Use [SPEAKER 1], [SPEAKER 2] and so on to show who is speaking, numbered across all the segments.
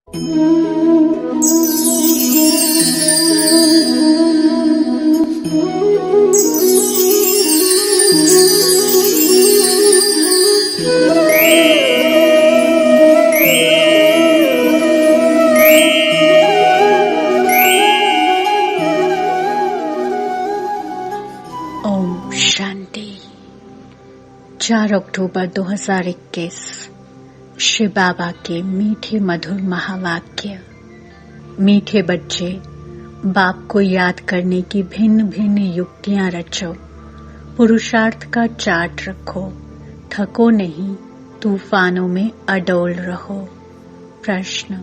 [SPEAKER 1] ओम शांति। 4 अक्टूबर 2021 श्री बाबा के मीठे मधुर महावाक्य। मीठे बच्चे, बाप को याद करने की भिन्न भिन्न युक्तियां रचो, पुरुषार्थ का चार्ट रखो, थको नहीं, तूफानों में अडोल रहो। प्रश्न: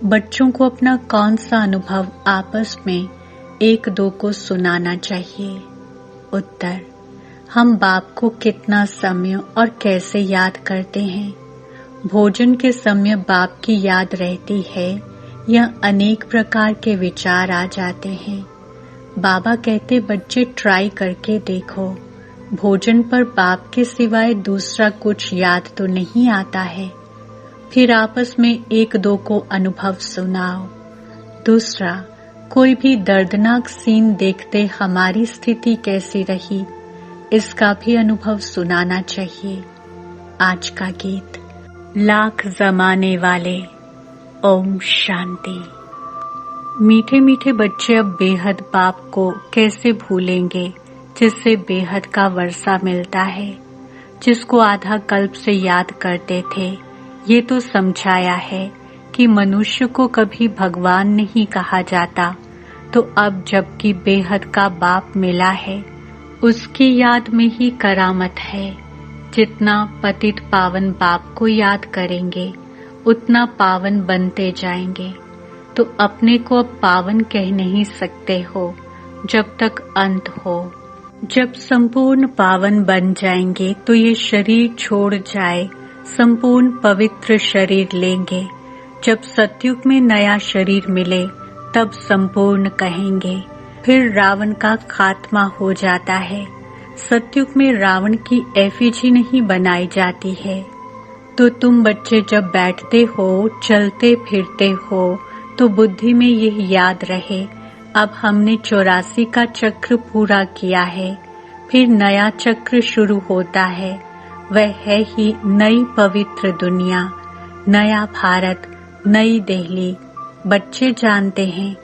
[SPEAKER 1] बच्चों को अपना कौन सा अनुभव आपस में एक दो को सुनाना चाहिए? उत्तर: हम बाप को कितना समय और कैसे याद करते हैं? भोजन के समय बाप की याद रहती है या अनेक प्रकार के विचार आ जाते हैं? बाबा कहते, बच्चे ट्राई करके देखो, भोजन पर बाप के सिवाय दूसरा कुछ याद तो नहीं आता है। फिर आपस में एक दो को अनुभव सुनाओ। दूसरा, कोई भी दर्दनाक सीन देखते हमारी स्थिति कैसी रही, इसका भी अनुभव सुनाना चाहिए। आज का गीत: लाख जमाने वाले। ओम शांति। मीठे मीठे बच्चे अब बेहद बाप को कैसे भूलेंगे, जिससे बेहद का वर्षा मिलता है, जिसको आधा कल्प से याद करते थे। ये तो समझाया है कि मनुष्य को कभी भगवान नहीं कहा जाता, तो अब जबकि बेहद का बाप मिला है, उसकी याद में ही करामत है। जितना पतित पावन बाप को याद करेंगे, उतना पावन बनते जाएंगे। तो अपने को अब पावन कह नहीं सकते हो जब तक अंत हो। जब संपूर्ण पावन बन जाएंगे तो ये शरीर छोड़ जाए संपूर्ण पवित्र शरीर लेंगे। जब सतयुग में नया शरीर मिले तब संपूर्ण कहेंगे। फिर रावण का खात्मा हो जाता है। सतयुग में रावण की एफिजी नहीं बनाई जाती है। तो तुम बच्चे जब बैठते हो, चलते फिरते हो, तो बुद्धि में यह याद रहे, अब हमने 84 का चक्र पूरा किया है। फिर नया चक्र शुरू होता है, वह है ही नई पवित्र दुनिया, नया भारत, नई दिल्ली। बच्चे जानते हैं,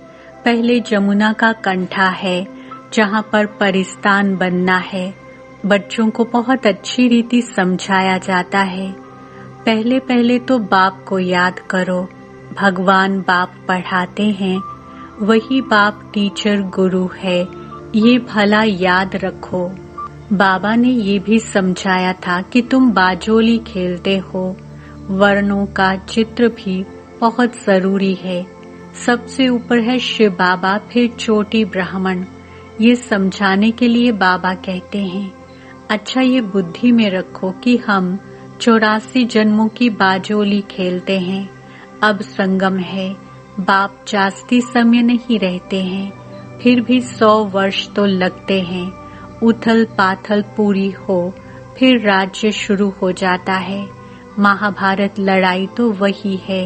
[SPEAKER 1] पहले जमुना का कंठा है जहाँ पर परिस्तान बनना है। बच्चों को बहुत अच्छी रीति समझाया जाता है। पहले पहले तो बाप को याद करो। भगवान बाप पढ़ाते हैं, वही बाप टीचर गुरु है, ये भला याद रखो। बाबा ने ये भी समझाया था कि तुम बाजोली खेलते हो, वर्णों का चित्र भी बहुत जरूरी है। सबसे ऊपर है शिव बाबा, फिर चोटी ब्राह्मण। ये समझाने के लिए बाबा कहते हैं, अच्छा ये बुद्धि में रखो कि हम 84 जन्मों की बाजोली खेलते हैं। अब संगम है, बाप जास्ती समय नहीं रहते हैं, फिर भी 100 वर्ष तो लगते हैं। उथल पाथल पूरी हो, फिर राज्य शुरू हो जाता है। महाभारत लड़ाई तो वही है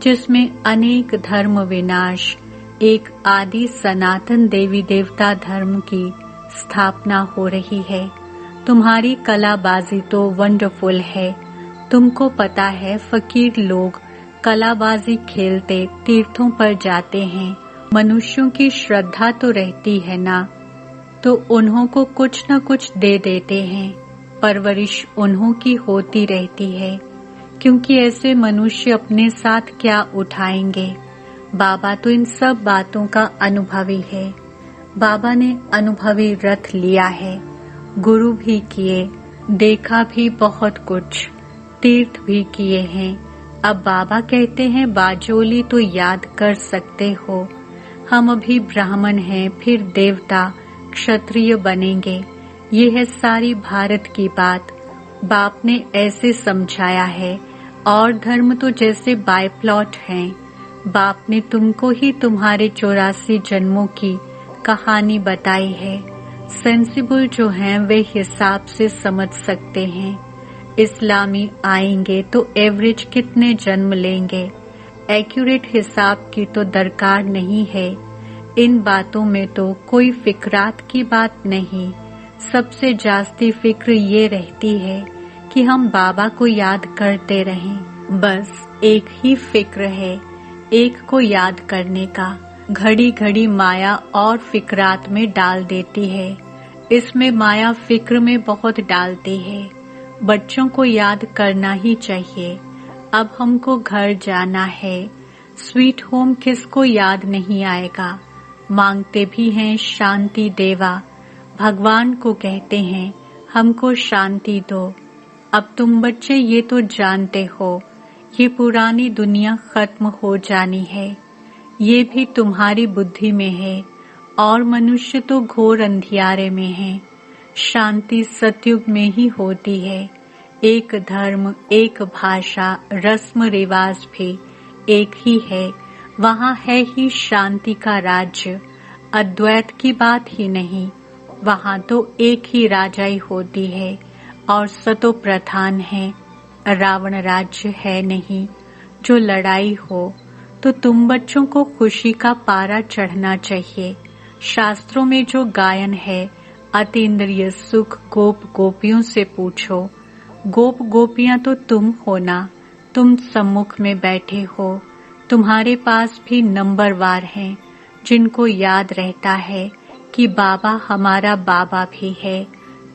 [SPEAKER 1] जिसमें अनेक धर्म विनाश, एक आदि सनातन देवी देवता धर्म की स्थापना हो रही है। तुम्हारी कलाबाजी तो वंडरफुल है। तुमको पता है फकीर लोग कलाबाजी खेलते तीर्थों पर जाते हैं। मनुष्यों की श्रद्धा तो रहती है ना, तो उन्हों को कुछ न कुछ दे देते हैं। परवरिश उन्हों की होती रहती है, क्योंकि ऐसे मनुष्य अपने साथ क्या उठाएंगे। बाबा तो इन सब बातों का अनुभवी है। बाबा ने अनुभवी रथ लिया है, गुरु भी किए, देखा भी बहुत कुछ, तीर्थ भी किए हैं। अब बाबा कहते हैं बाजोली तो याद कर सकते हो। हम अभी ब्राह्मण हैं, फिर देवता क्षत्रिय बनेंगे। ये है सारी भारत की बात। बाप ने ऐसे समझाया है, और धर्म तो जैसे बाय प्लॉट हैं। बाप ने तुमको ही तुम्हारे 84 जन्मों की कहानी बताई है। सेंसिबल जो हैं वे हिसाब से समझ सकते हैं। इस्लामी आएंगे तो एवरेज कितने जन्म लेंगे, एक्यूरेट हिसाब की तो दरकार नहीं है। इन बातों में तो कोई फिक्रात की बात नहीं। सबसे जास्ती फिक्र ये रहती है कि हम बाबा को याद करते रहें। बस एक ही फिक्र है, एक को याद करने का। घड़ी घड़ी माया और फिक्रात में डाल देती है। इसमें माया फिक्र में बहुत डालती है। बच्चों को याद करना ही चाहिए। अब हमको घर जाना है। स्वीट होम किसको याद नहीं आएगा। मांगते भी हैं शांति देवा। भगवान को कहते हैं हमको शांति दो। अब तुम बच्चे ये तो जानते हो ये पुरानी दुनिया खत्म हो जानी है। ये भी तुम्हारी बुद्धि में है और मनुष्य तो घोर अंधियारे में है। शांति सतयुग में ही होती है। एक धर्म, एक भाषा, रस्म रिवाज भी एक ही है। वहाँ है ही शांति का राज्य। अद्वैत की बात ही नहीं, वहाँ तो एक ही राजाई होती है और सतो प्रधान है। रावण राज्य है नहीं जो लड़ाई हो। तो तुम बच्चों को खुशी का पारा चढ़ना चाहिए। शास्त्रों में जो गायन है अतीन्द्रिय सुख गोप गोपियों से पूछो। गोप गोपियां तो तुम हो ना। तुम सम्मुख में बैठे हो। तुम्हारे पास भी नंबरवार हैं जिनको याद रहता है कि बाबा हमारा बाबा भी है,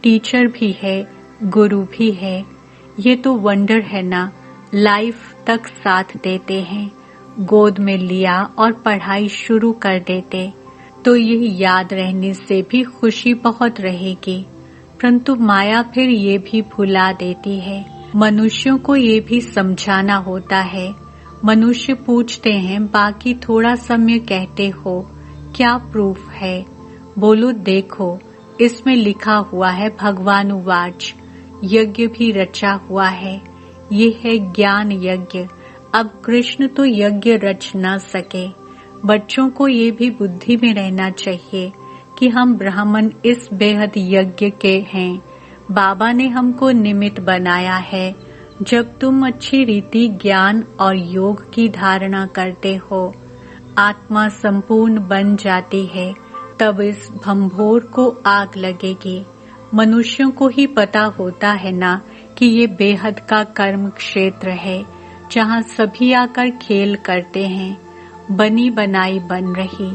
[SPEAKER 1] टीचर भी है, गुरु भी है। ये तो वंडर है ना। लाइफ तक साथ देते हैं। गोद में लिया और पढ़ाई शुरू कर देते तो ये याद रहने से भी खुशी बहुत रहेगी। परंतु माया फिर ये भी भुला देती है। मनुष्यों को ये भी समझाना होता है। मनुष्य पूछते हैं बाकी थोड़ा समय कहते हो, क्या प्रूफ है? बोलो देखो, इसमें लिखा हुआ है भगवानुवाच। यज्ञ भी रचा हुआ है। ये है ज्ञान यज्ञ। अब कृष्ण तो यज्ञ रच न सके। बच्चों को ये भी बुद्धि में रहना चाहिए कि हम ब्राह्मण इस बेहद यज्ञ के हैं। बाबा ने हमको निमित्त बनाया है। जब तुम अच्छी रीति ज्ञान और योग की धारणा करते हो, आत्मा संपूर्ण बन जाती है, तब इस भंभोर को आग लगेगी। मनुष्यों को ही पता होता है ना कि ये बेहद का कर्म क्षेत्र है जहाँ सभी आकर खेल करते हैं। बनी बनाई बन रही।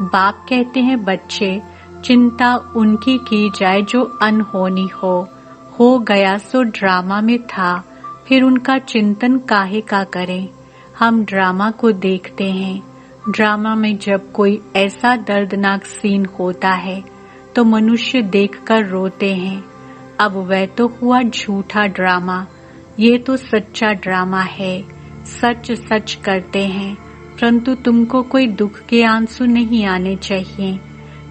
[SPEAKER 1] बाप कहते हैं बच्चे चिंता उनकी की जाए जो अनहोनी हो गया सो ड्रामा में था, फिर उनका चिंतन काहे का करें। हम ड्रामा को देखते हैं। ड्रामा में जब कोई ऐसा दर्दनाक सीन होता है तो मनुष्य देखकर रोते हैं। अब वह तो हुआ झूठा ड्रामा, ये तो सच्चा ड्रामा है। सच सच करते हैं, परंतु तुमको कोई दुख के आंसू नहीं आने चाहिए।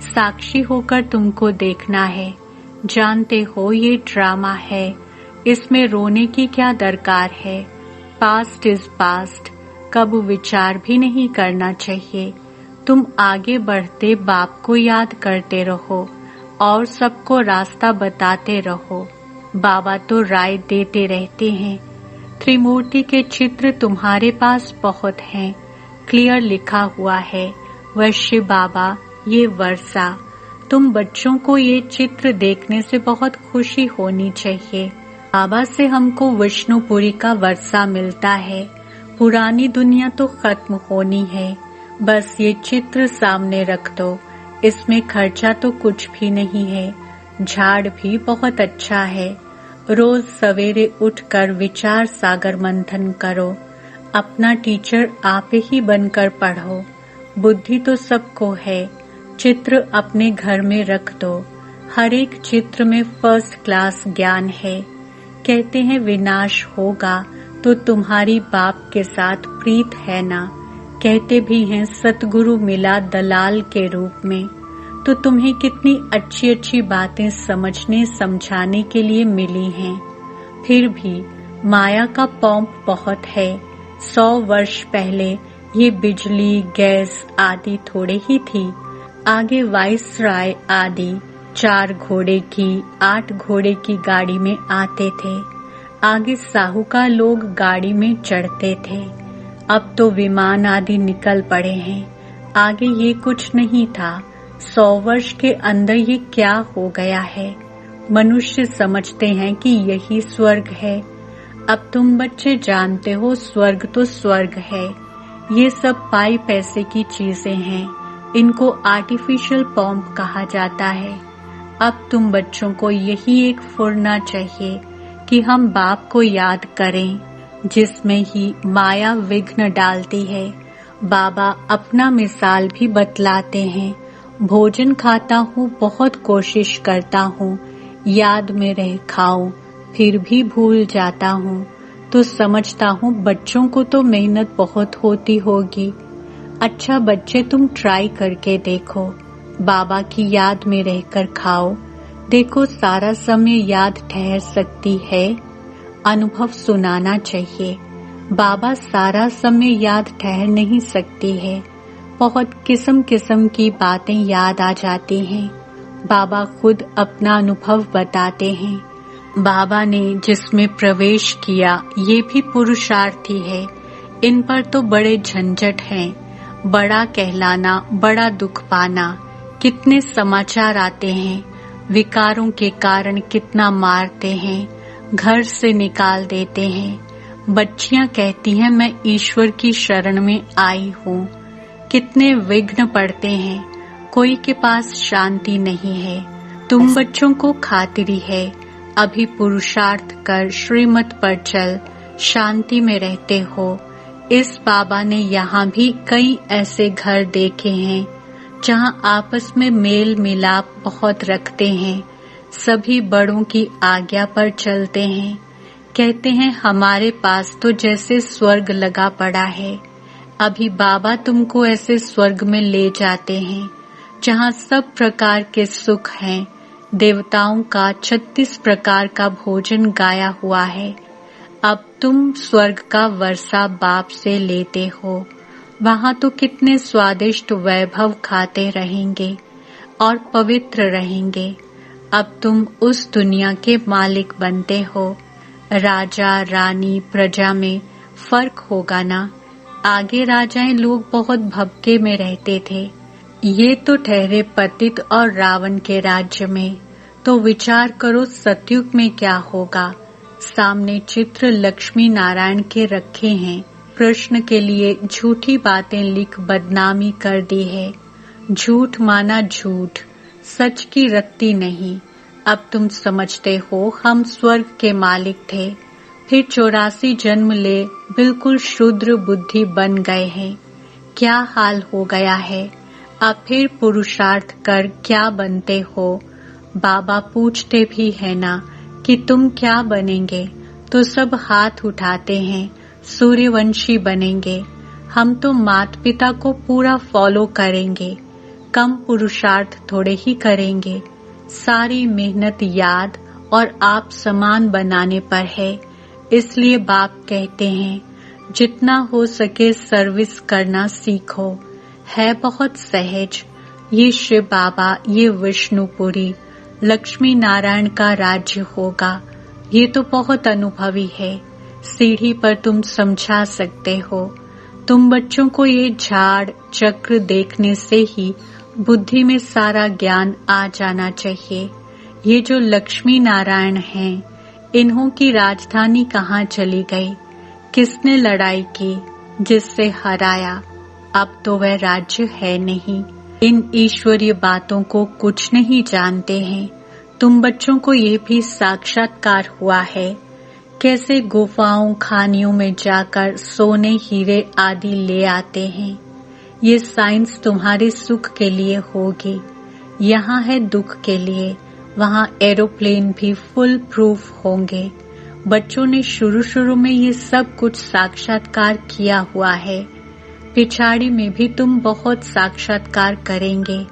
[SPEAKER 1] साक्षी होकर तुमको देखना है। जानते हो ये ड्रामा है, इसमें रोने की क्या दरकार है। पास्ट इज पास्ट, कब विचार भी नहीं करना चाहिए। तुम आगे बढ़ते बाप को याद करते रहो और सबको रास्ता बताते रहो। बाबा तो राय देते रहते हैं। त्रिमूर्ति के चित्र तुम्हारे पास बहुत हैं। क्लियर लिखा हुआ है वह शिव बाबा, ये वर्षा। तुम बच्चों को ये चित्र देखने से बहुत खुशी होनी चाहिए। बाबा से हमको विष्णुपुरी का वर्षा मिलता है। पुरानी दुनिया तो खत्म होनी है। बस ये चित्र सामने रख दो। इसमें खर्चा तो कुछ भी नहीं है। झाड़ भी बहुत अच्छा है। रोज सवेरे उठकर विचार सागर मंथन करो। अपना टीचर आप ही बनकर पढ़ो। बुद्धि तो सबको है। चित्र अपने घर में रख दो। हर एक चित्र में फर्स्ट क्लास ज्ञान है। कहते हैं विनाश होगा तो तुम्हारी बाप के साथ प्रीत है ना। कहते भी हैं सतगुरु मिला दलाल के रूप में। तो तुम्हें कितनी अच्छी अच्छी बातें समझने समझाने के लिए मिली हैं। फिर भी माया का पॉम्प बहुत है। 100 वर्ष पहले ये बिजली गैस आदि थोड़े ही थी। आगे वाइसराय आदि 4 घोड़े की 8 घोड़े की गाड़ी में आते थे। आगे साहूकार लोग गाड़ी में चढ़ते थे। अब तो विमान आदि निकल पड़े हैं, आगे ये कुछ नहीं था। 100 वर्ष के अंदर ये क्या हो गया है। मनुष्य समझते हैं कि यही स्वर्ग है। अब तुम बच्चे जानते हो स्वर्ग तो स्वर्ग है। ये सब पाई पैसे की चीजें हैं, इनको आर्टिफिशियल पॉम्प कहा जाता है। अब तुम बच्चों को यही एक फुरना चाहिए कि हम बाप को याद करें, जिसमें ही माया विघ्न डालती है। बाबा अपना मिसाल भी बतलाते हैं। भोजन खाता हूँ, बहुत कोशिश करता हूँ याद में रह खाऊं, फिर भी भूल जाता हूँ, तो समझता हूँ बच्चों को तो मेहनत बहुत होती होगी। अच्छा बच्चे, तुम ट्राई करके देखो, बाबा की याद में रहकर खाओ। देखो सारा समय याद ठहर सकती है। अनुभव सुनाना चाहिए। बाबा सारा समय याद ठहर नहीं सकती है। बहुत किस्म किस्म की बातें याद आ जाती हैं। बाबा खुद अपना अनुभव बताते हैं। बाबा ने जिसमें प्रवेश किया ये भी पुरुषार्थी है। इन पर तो बड़े झंझट हैं। बड़ा कहलाना, बड़ा दुख पाना, कितने समाचार आते हैं। विकारों के कारण कितना मारते हैं, घर से निकाल देते हैं। बच्चियां कहती हैं मैं ईश्वर की शरण में आई हूँ। कितने विघ्न पड़ते हैं, कोई के पास शांति नहीं है। तुम बच्चों को खातिरी है, अभी पुरुषार्थ कर श्रीमत पर चल, शांति में रहते हो। इस बाबा ने यहाँ भी कई ऐसे घर देखे हैं जहाँ आपस में मेल मिलाप बहुत रखते हैं। सभी बड़ों की आज्ञा पर चलते हैं। कहते हैं हमारे पास तो जैसे स्वर्ग लगा पड़ा है। अभी बाबा तुमको ऐसे स्वर्ग में ले जाते हैं जहाँ सब प्रकार के सुख हैं। देवताओं का 36 प्रकार का भोजन गाया हुआ है। अब तुम स्वर्ग का वर्षा बाप से लेते हो। वहाँ तो कितने स्वादिष्ट वैभव खाते रहेंगे और पवित्र रहेंगे। अब तुम उस दुनिया के मालिक बनते हो। राजा रानी प्रजा में फर्क होगा ना। आगे राजाएं लोग बहुत भपके में रहते थे, ये तो ठहरे पतित और रावण के राज्य में। तो विचार करो सतयुग में क्या होगा। सामने चित्र लक्ष्मी नारायण के रखे हैं। प्रश्न के लिए झूठी बातें लिख बदनामी कर दी है। झूठ माना झूठ, सच की रत्ती नहीं। अब तुम समझते हो हम स्वर्ग के मालिक थे, फिर 84 जन्म ले बिल्कुल शूद्र बुद्धि बन गए हैं। क्या हाल हो गया है। अब फिर पुरुषार्थ कर क्या बनते हो। बाबा पूछते भी है ना कि तुम क्या बनेंगे, तो सब हाथ उठाते हैं सूर्यवंशी बनेंगे। हम तो माता पिता को पूरा फॉलो करेंगे, कम पुरुषार्थ थोड़े ही करेंगे। सारी मेहनत याद और आप समान बनाने पर है। इसलिए बाप कहते हैं जितना हो सके सर्विस करना सीखो। है बहुत सहज। ये शिव बाबा, ये विष्णुपुरी, लक्ष्मी नारायण का राज्य होगा। ये तो बहुत अनुभवी है। सीढ़ी पर तुम समझा सकते हो। तुम बच्चों को ये झाड़ चक्र देखने से ही बुद्धि में सारा ज्ञान आ जाना चाहिए। ये जो लक्ष्मी नारायण हैं, इन्हों की राजधानी कहाँ चली गई, किसने लड़ाई की, जिससे हराया। अब तो वह राज्य है नहीं। इन ईश्वरीय बातों को कुछ नहीं जानते हैं। तुम बच्चों को ये भी साक्षात्कार हुआ है, कैसे गुफाओं खानियों में जाकर सोने हीरे आदि ले आते हैं। ये साइंस तुम्हारे सुख के लिए होगी। यहाँ है दुख के लिए। वहाँ एरोप्लेन भी फुल प्रूफ होंगे। बच्चों ने शुरू शुरू में ये सब कुछ साक्षात्कार किया हुआ है। पिछाड़ी में भी तुम बहुत साक्षात्कार करेंगे।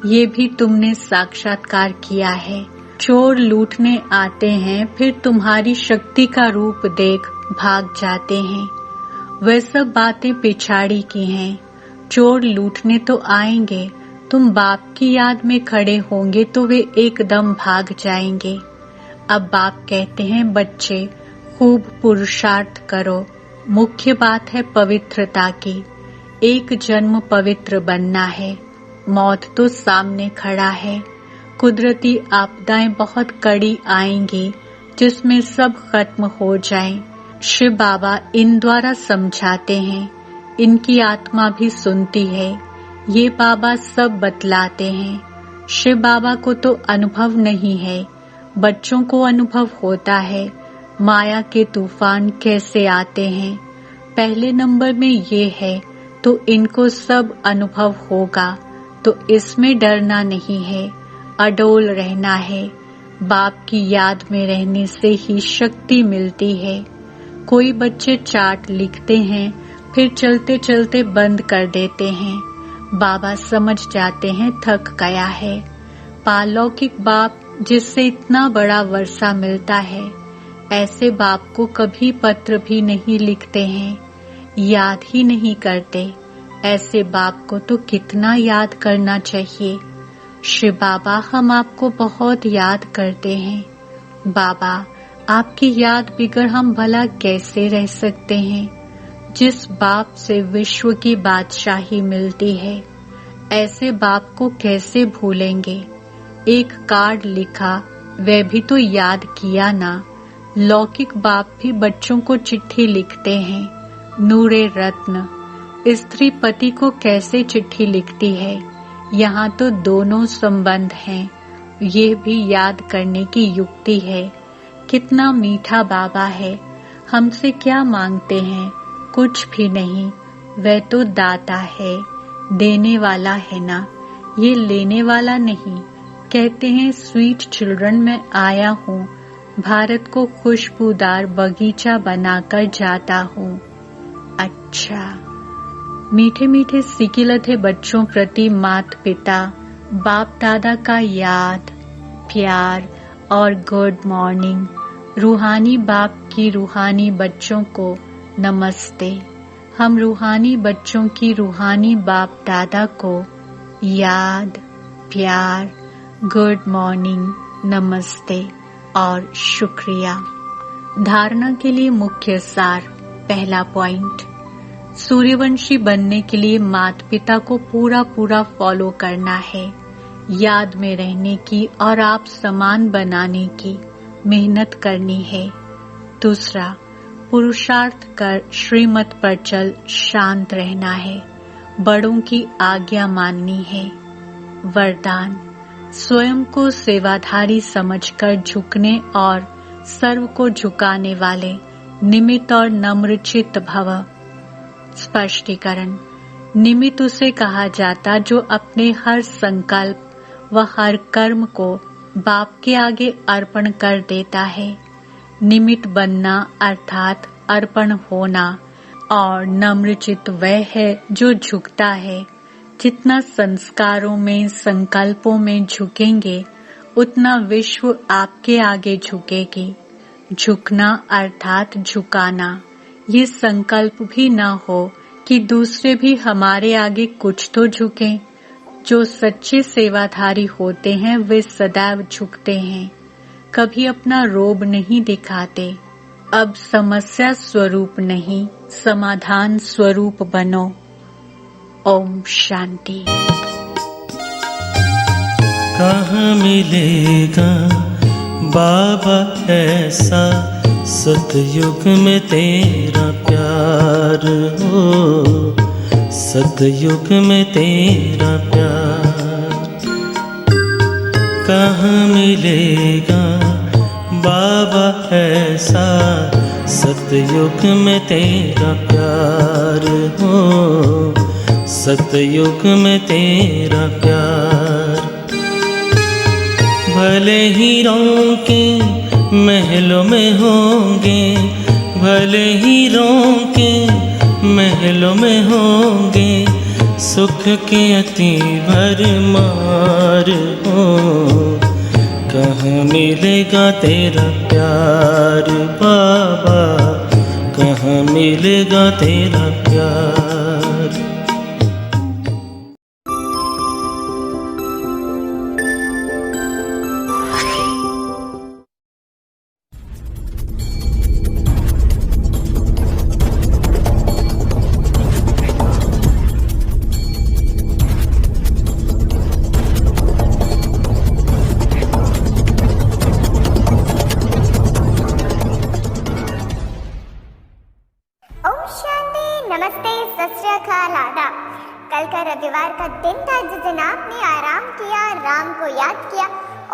[SPEAKER 1] ये भी तुमने साक्षात्कार किया है। चोर लूटने आते हैं, फिर तुम्हारी शक्ति का रूप देख भाग जाते हैं। वह सब बातें पिछाड़ी की हैं। चोर लूटने तो आएंगे, तुम बाप की याद में खड़े होंगे तो वे एकदम भाग जाएंगे। अब बाप कहते हैं बच्चे खूब पुरुषार्थ करो, मुख्य बात है पवित्रता की। एक जन्म पवित्र बनना है। मौत तो सामने खड़ा है। कुदरती आपदाएं बहुत कड़ी आएंगी जिसमें सब खत्म हो जाएं। शिव बाबा इन द्वारा समझाते हैं। इनकी आत्मा भी सुनती है। ये बाबा सब बतलाते हैं। शिव बाबा को तो अनुभव नहीं है, बच्चों को अनुभव होता है। माया के तूफान कैसे आते हैं। पहले नंबर में ये है तो इनको सब अनुभव होगा, तो इसमें डरना नहीं है, अडोल रहना है। बाप की याद में रहने से ही शक्ति मिलती है। कोई बच्चे चार्ट लिखते हैं फिर चलते चलते बंद कर देते हैं। बाबा समझ जाते हैं थक गया है। पालौकिक बाप जिससे इतना बड़ा वर्षा मिलता है, ऐसे बाप को कभी पत्र भी नहीं लिखते हैं, याद ही नहीं करते। ऐसे बाप को तो कितना याद करना चाहिए। शिव बाबा हम आपको बहुत याद करते हैं। बाबा आपकी याद बिगड़ हम भला कैसे रह सकते हैं। जिस बाप से विश्व की बादशाही मिलती है, ऐसे बाप को कैसे भूलेंगे। एक कार्ड लिखा, वह भी तो याद किया ना। लौकिक बाप भी बच्चों को चिट्ठी लिखते हैं। नूरे रत्न स्त्री पति को कैसे चिट्ठी लिखती है। यहाँ तो दोनों संबंध हैं। ये भी याद करने की युक्ति है। कितना मीठा बाबा है। हमसे क्या मांगते हैं, कुछ भी नहीं। वह तो दाता है, देने वाला है ना, ये लेने वाला नहीं। कहते हैं स्वीट चिल्ड्रन में आया हूँ, भारत को खुशबूदार बगीचा बनाकर जाता हूँ। अच्छा, मीठे मीठे सिकिलत है बच्चों प्रति मात पिता बाप दादा का याद, प्यार और गुड मॉर्निंग। रूहानी बाप की रूहानी बच्चों को नमस्ते। हम रूहानी बच्चों की रूहानी बाप दादा को याद, प्यार, गुड मॉर्निंग, नमस्ते और शुक्रिया। धारणा के लिए मुख्य सार। पहला पॉइंट, सूर्यवंशी बनने के लिए माता पिता को पूरा पूरा फॉलो करना है। याद में रहने की और आप समान बनाने की मेहनत करनी है। दूसरा, पुरुषार्थ कर श्रीमत पर चल शांत रहना है। बड़ों की आज्ञा माननी है। वरदान, स्वयं को सेवाधारी समझकर झुकने और सर्व को झुकाने वाले निमित्त और नम्रचित्त भव। स्पष्टीकरण, निमित्त उसे कहा जाता जो अपने हर संकल्प व हर कर्म को बाप के आगे अर्पण कर देता है। निमित्त बनना अर्थात अर्पण होना, और नम्रचित्त वह है जो झुकता है। जितना संस्कारों में संकल्पों में झुकेंगे, उतना विश्व आपके आगे झुकेगी। झुकना अर्थात झुकाना। ये संकल्प भी न हो कि दूसरे भी हमारे आगे कुछ तो झुकें। जो सच्चे सेवाधारी होते हैं वे सदैव झुकते हैं, कभी अपना रोब नहीं दिखाते। अब समस्या स्वरूप नहीं, समाधान स्वरूप बनो। ओम शांति।
[SPEAKER 2] कहाँ मिलेगा बाबा ऐसा, सतयुग में तेरा प्यार हो, सतयुग में तेरा प्यार। कहाँ मिलेगा बाबा ऐसा, सतयुग में तेरा प्यार हो, सतयुग में तेरा प्यार। भले ही रोके महलों में होंगे, भले ही रोके महलों में होंगे, सुख के अति भरमार हो। कहाँ मिलेगा तेरा प्यार बाबा, कहाँ मिलेगा तेरा प्यार।
[SPEAKER 3] ख्याल आदाब। कल का रविवार का दिन था जिस दिन आपने आराम किया, राम को याद किया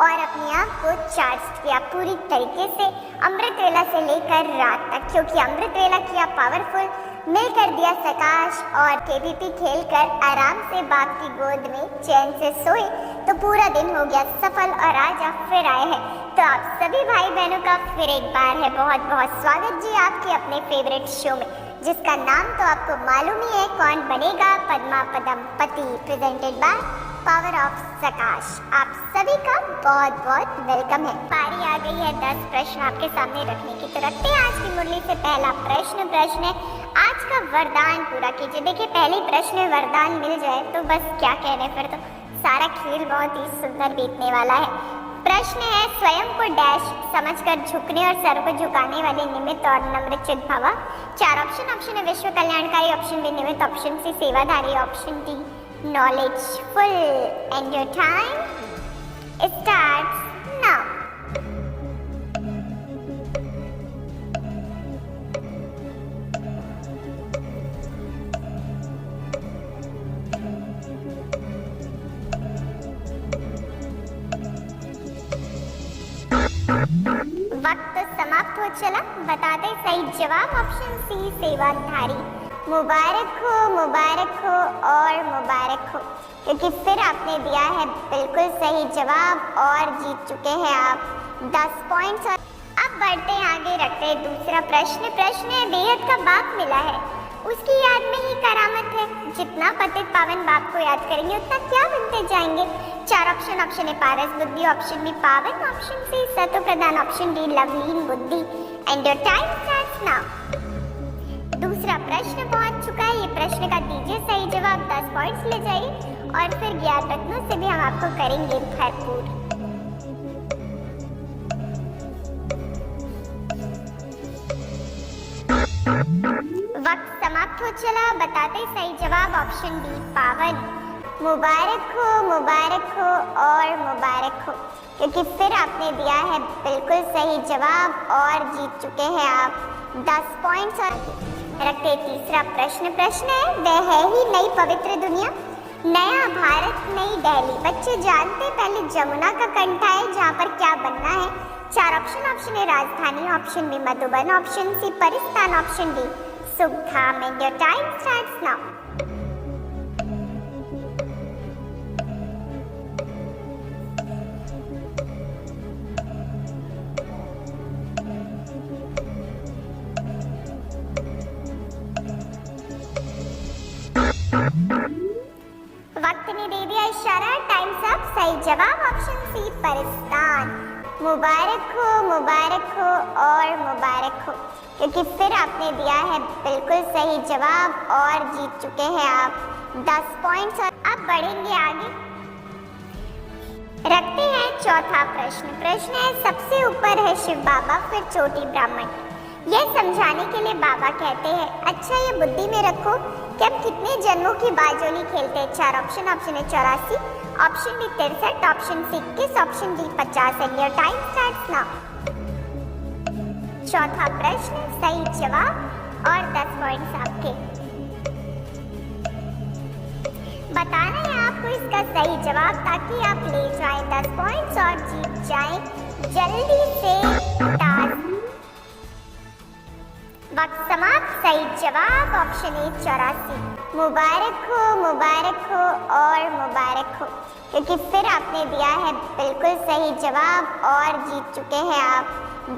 [SPEAKER 3] और अपने आप को चार्ज किया पूरी तरीके से अमृत वेला से लेकर रात तक, क्योंकि अमृत वेला किया पावरफुल, मिलकर दिया सकाश और केबीपी खेलकर आराम से बाप की गोद में चैन से सोए तो पूरा दिन हो गया सफल और आज आप फिर आए हैं। तो आप सभी भाई बहनों का फिर एक बार है बहुत बहुत स्वागत जी आपके अपने फेवरेट शो में, जिसका नाम तो आपको मालूम ही है, कौन बनेगा पद्मा पदम पति, प्रेजेंटेड बाय पावर ऑफ सकाश। आप सभी का बहुत बहुत वेलकम है। पारी आ गई है 10 प्रश्न आपके सामने रखने की, तो रखते हैं आज की मुरली से पहला प्रश्न है आज का वरदान पूरा कीजिए। देखिए पहले प्रश्न में वरदान मिल जाए तो बस क्या कहने, फिर तो सारा खेल बहुत ही सुंदर बीतने वाला है। प्रश्न है स्वयं को डैश समझकर झुकने और सर को झुकाने वाले निमित्त और नम्रचित भव। 4 ऑप्शन है विश्व कल्याणकारी, ऑप्शन बी निमित्त, ऑप्शन सी सेवाधारी, option D knowledgeful. And your time starts now. वक्त समाप्त हो चला, बताते सही जवाब ऑप्शन सी सेवाधारी। मुबारक हो और मुबारक हो, क्योंकि फिर आपने दिया है बिल्कुल सही जवाब और जीत चुके हैं आप 10 पॉइंट्स। अब बढ़ते हैं आगे, रखते हैं दूसरा प्रश्न है बेहद का बाप मिला है, उसकी याद में ही करामत है। जितना पतित पावन बाप को याद करेंगे उतना क्या बनते जाएंगे। 4 ऑप्शन है पारस बुद्धि, ऑप्शन बी पावन, ऑप्शन सी सत्व प्रधान, ऑप्शन डी लवलीन बुद्धि। And your time starts now. दूसरा प्रश्न पहुंच चुका है, ये प्रश्न का दीजिए सही जवाब, 10 पॉइंट्स ले जाइए और फिर ज्ञान रत्नों से भी हम आपको करेंगे भरपूर। वक्त समाप्त हो चला, बताते सही जवाब ऑप्शन डी पावन। मुबारक हो और मुबारक हो, क्योंकि फिर आपने दिया है बिल्कुल सही जवाब और जीत चुके हैं आप 10 पॉइंट्स। और रखते तीसरा प्रश्न है वह है ही नई पवित्र दुनिया, नया भारत नई दिल्ली। बच्चे जानते पहले जमुना का कंठा है जहाँ पर क्या बनना है। 4 ऑप्शन है राजधानी, option B Madhuban, option C परिस्थान, ऑप्शन डी सुखधाम। And your time starts now. वक्त ने दे दिया इशारा, टाइम्स अप। सही जवाब ऑप्शन सी परिस्थान। मुबारक हो और मुबारक हो, क्योंकि फिर आपने दिया है बिल्कुल सही जवाब और जीत चुके हैं आप 10 पॉइंट्स। और अब बढ़ेंगे आगे, रखते हैं चौथा प्रश्न है सबसे ऊपर है शिव बाबा फिर चोटी ब्राह्मण। यह समझाने के लिए बाबा कहते हैं अच्छा ये बुद्धि में रखो कि हम कितने जन्मों की बाजोली खेलते हैं। 4 ऑप्शन है 84, option B 63, option C 21, option D 50। And your time starts now. चौथा प्रश्न सही जवाब और 10 पॉइंट्स आपके। बताना है आपको इसका सही जवाब ताकि आप ले जाएं 10 पॉइंट्स और जीत जाएं जल्दी से टास्क। वक्त समाप्त, सही जवाब ऑप्शन ए 84। मुबारक हो और मुबारक हो, क्योंकि फिर आपने दिया है बिल्कुल सही जवाब और जीत चुके हैं आप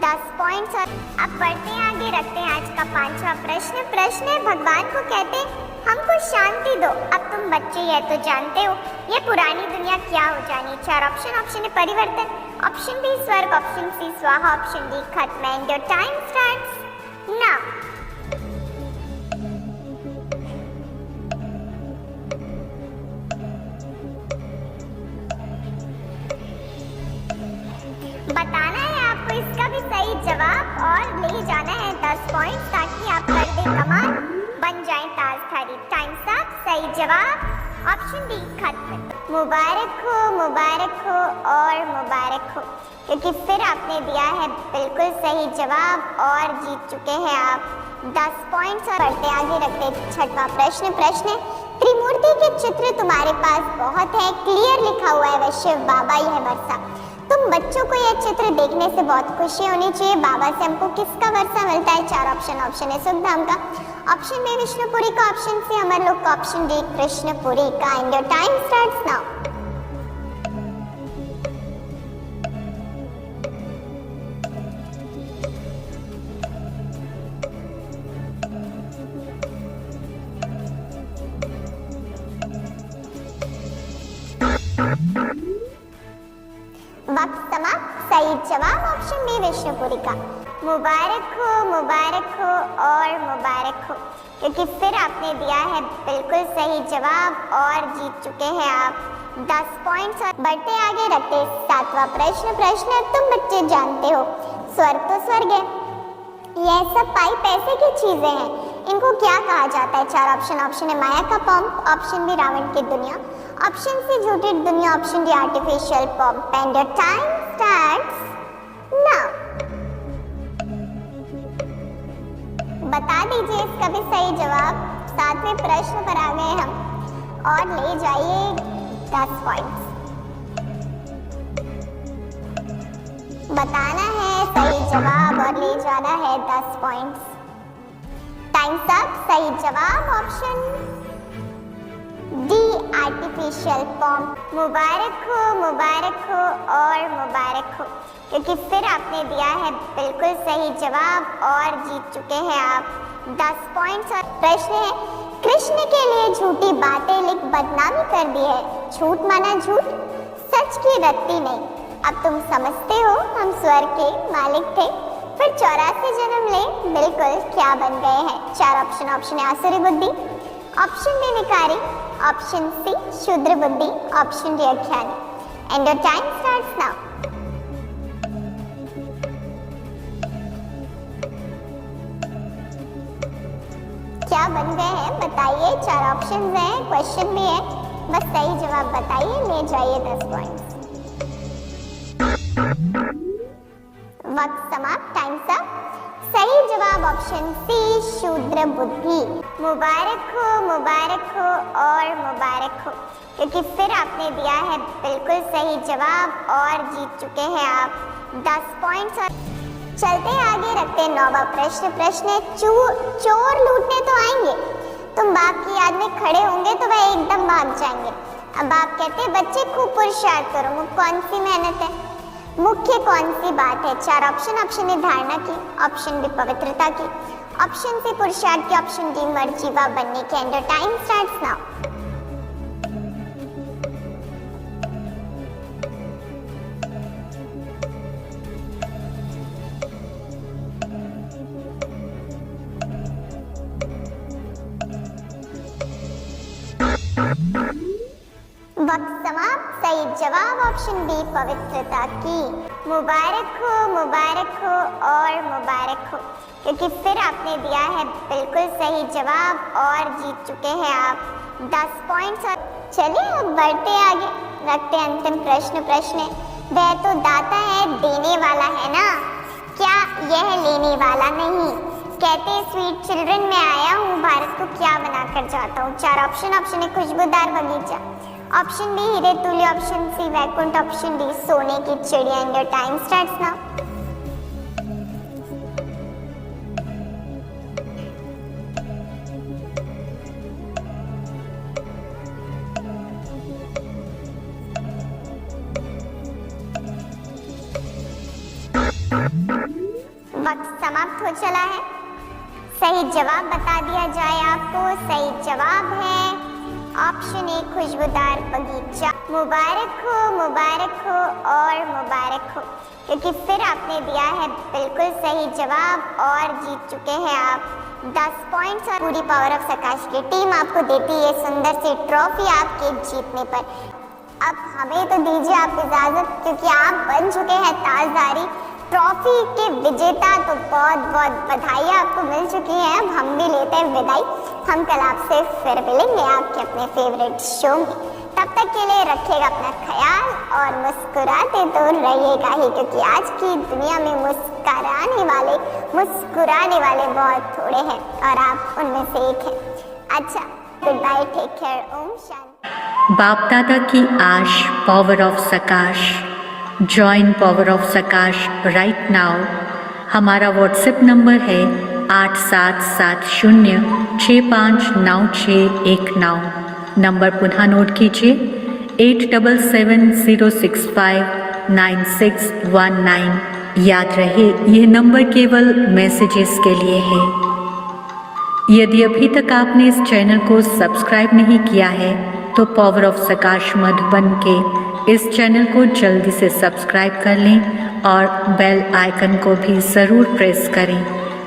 [SPEAKER 3] 10 पॉइंट्स। और अब बढ़ते हैं आगे, रखते हैं आज का 5वां प्रश्न है भगवान को कहते हमको शांति दो, अब तुम बच्चे ये तो जानते हो ये पुरानी दुनिया क्या हो जानी। 4 ऑप्शन है परिवर्तन, ऑप्शन बी स्वर्ग, ऑप्शन सी स्वाहा, ऑप्शन डी खत्म। And your time starts now. बताना है आपको इसका भी सही जवाब और ले जाना है 10 पॉइंट्स ताकि आप कर दे कमाल, बन जाए ताजधारी। टाइम साफ, सही जवाब ऑप्शन डी खत्म। मुबारक हो और मुबारक हो, क्योंकि फिर आपने दिया है बिल्कुल सही जवाब और जीत चुके हैं आप 10 पॉइंट्स। और बढ़ते आगे रखते छठवां प्रश्न। प्रश्न, त्रिमूर्ति के चित्र तुम्हारे पास बहुत है, क्लियर लिखा हुआ है वह शिव बाबा यह वर्षा। तुम बच्चों को यह चित्र देखने से बहुत खुशी होनी चाहिए। बाबा से हमको किसका वर्षा मिलता है? 4 ऑप्शन। ऑप्शन ए सुखधाम का, ऑप्शन बी विष्णुपुरी का, ऑप्शन सी अमरलोक का, ऑप्शन डी कृष्णपुरी का। And your time starts now. वक्त समाप्त। सही जवाब ऑप्शन बी विष्णुपुरी का। मुबारक हो और मुबारक हो, क्योंकि फिर आपने दिया है बिल्कुल सही जवाब और जीत चुके हैं आप 10 पॉइंट्स। और बढ़ते आगे रखते 7वां प्रश्न। प्रश्न, तुम बच्चे जानते हो स्वर्ग तो स्वर्ग है, यह सब पाई पैसे की चीजें हैं, इनको क्या कहा जाता है? 4 ऑप्शन। ऑप्शन ए माया का पंप, ऑप्शन बी रावण की दुनिया, ऑप्शन सी झूठी दुनिया, option D artificial pump. And your time starts now. बता दीजिए इसका भी सही जवाब। 7वें प्रश्न पर आ गए हम और ले जाइए 10 पॉइंट्स। बताना है सही जवाब और ले जाना है 10 पॉइंट्स। Times up. सही जवाब ऑप्शन डी आर्टिफिशियल पंप। मुबारक हो और मुबारक हो, क्योंकि फिर आपने दिया है बिल्कुल सही जवाब और जीत चुके हैं आप 10 पॉइंट्स। और प्रश्न है, कृष्ण के लिए झूठी बातें लिख बदनामी कर दी है। झूठ माना झूठ, सच की रत्ती नहीं। अब तुम समझते हो हम स्वर्ग के मालिक थे, फिर 84 जन्म ले बिल्कुल क्या बन गए हैं? 4 ऑप्शन। ऑप्शन ए आसुरी बुद्धि, ऑप्शन बी विकारी, ऑप्शन सी शूद्र बुद्धि, ऑप्शन डी अज्ञानी। And your time starts now. क्या बन गए हैं बताइए? 4 ऑप्शंस हैं, क्वेश्चन भी है, बस सही जवाब बताइए, ले जाइए 10 पॉइंट्स। वक्त समाप्त। Times up. सही जवाब ऑप्शन सी शूद्र बुद्धि। मुबारक हो और मुबारक हो, क्योंकि फिर आपने दिया है बिल्कुल सही जवाब और जीत चुके हैं आप 10 पॉइंट्स। और चलते आगे रखते 9वां प्रश्न। प्रश्न, चोर लूटने तो आएंगे, तुम बाप की याद में खड़े होंगे तो वह एकदम भाग जाएंगे। अब बाप कहते बच्चे खूब पुरुषार्थ करो, कौन सी मेहनत है, मुख्य कौन सी बात है? 4 ऑप्शन। ऑप्शन ए धारणा की, ऑप्शन बी पवित्रता की, ऑप्शन सी पुरुषार्थ की, ऑप्शन डी मर्जीवा बनने की। And time starts now. वक्त समाप्त। सही जवाब ऑप्शन बी पवित्रता की। मुबारक हो और मुबारक हो, क्योंकि फिर आपने दिया है बिल्कुल सही जवाब और जीत चुके हैं आप 10 पॉइंट्स। और चलिए अब बढ़ते आगे रखते अंतिम प्रश्न। प्रश्न, वह तो दाता है देने वाला है ना, क्या यह लेने वाला नहीं? कहते स्वीट चिल्ड्रन में आया हूँ, भारत को क्या बनाकर जाता हूँ? 4 ऑप्शन। ऑप्शन ए खुशबूदार बगीचा, ऑप्शन बी हीरे तुल्य, ऑप्शन सी वैकुंठ, ऑप्शन डी सोने की चिड़िया। And your time starts now. वक्त समाप्त हो चला है। सही जवाब बता दिया जाए आपको। सही जवाब है ऑप्शन ए खुशबूदार बगीचा। मुबारक हो और मुबारक हो, क्योंकि फिर आपने दिया है बिल्कुल सही जवाब और जीत चुके हैं आप 10 पॉइंट्स। और पूरी पावर ऑफ सकाश की टीम आपको देती है सुंदर सी ट्रॉफी आपके जीतने पर। अब हमें तो दीजिए आप इजाजत, क्योंकि आप बन चुके हैं ताजदारी ट्रॉफी के विजेता। तो बहुत बहुत बधाई आपको मिल चुकी है। अब हम भी लेते हैं विदाई। हम कल आपसे फिर मिलेंगे आपके अपने फेवरेट शो में। तब तक के लिए रखिएगा अपना ख्याल और मुस्कुराते तो रहिएगा ही, क्योंकि आज की दुनिया में मुस्कुराने वाले बहुत थोड़े हैं और आप उनमें से एक हैं। अच्छा, good bye, take care, Om Shanti.
[SPEAKER 1] बाप दादा की आश, power of सकाश। Join power of सकाश right now. हमारा व्हाट्सएप नंबर है 8770659619। नंबर पुनः नोट कीजिए 8770659619। याद रहे, यह नंबर केवल मैसेजेस के लिए है। यदि अभी तक आपने इस चैनल को सब्सक्राइब नहीं किया है तो पावर ऑफ सकाश मधुबन के इस चैनल को जल्दी से सब्सक्राइब कर लें और बेल आइकन को भी ज़रूर प्रेस करें,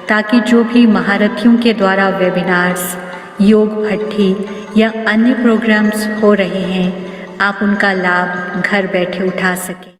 [SPEAKER 1] ताकि जो भी महारथियों के द्वारा वेबिनार्स, योग भट्ठी या अन्य प्रोग्राम्स हो रहे हैं, आप उनका लाभ घर बैठे उठा सकें।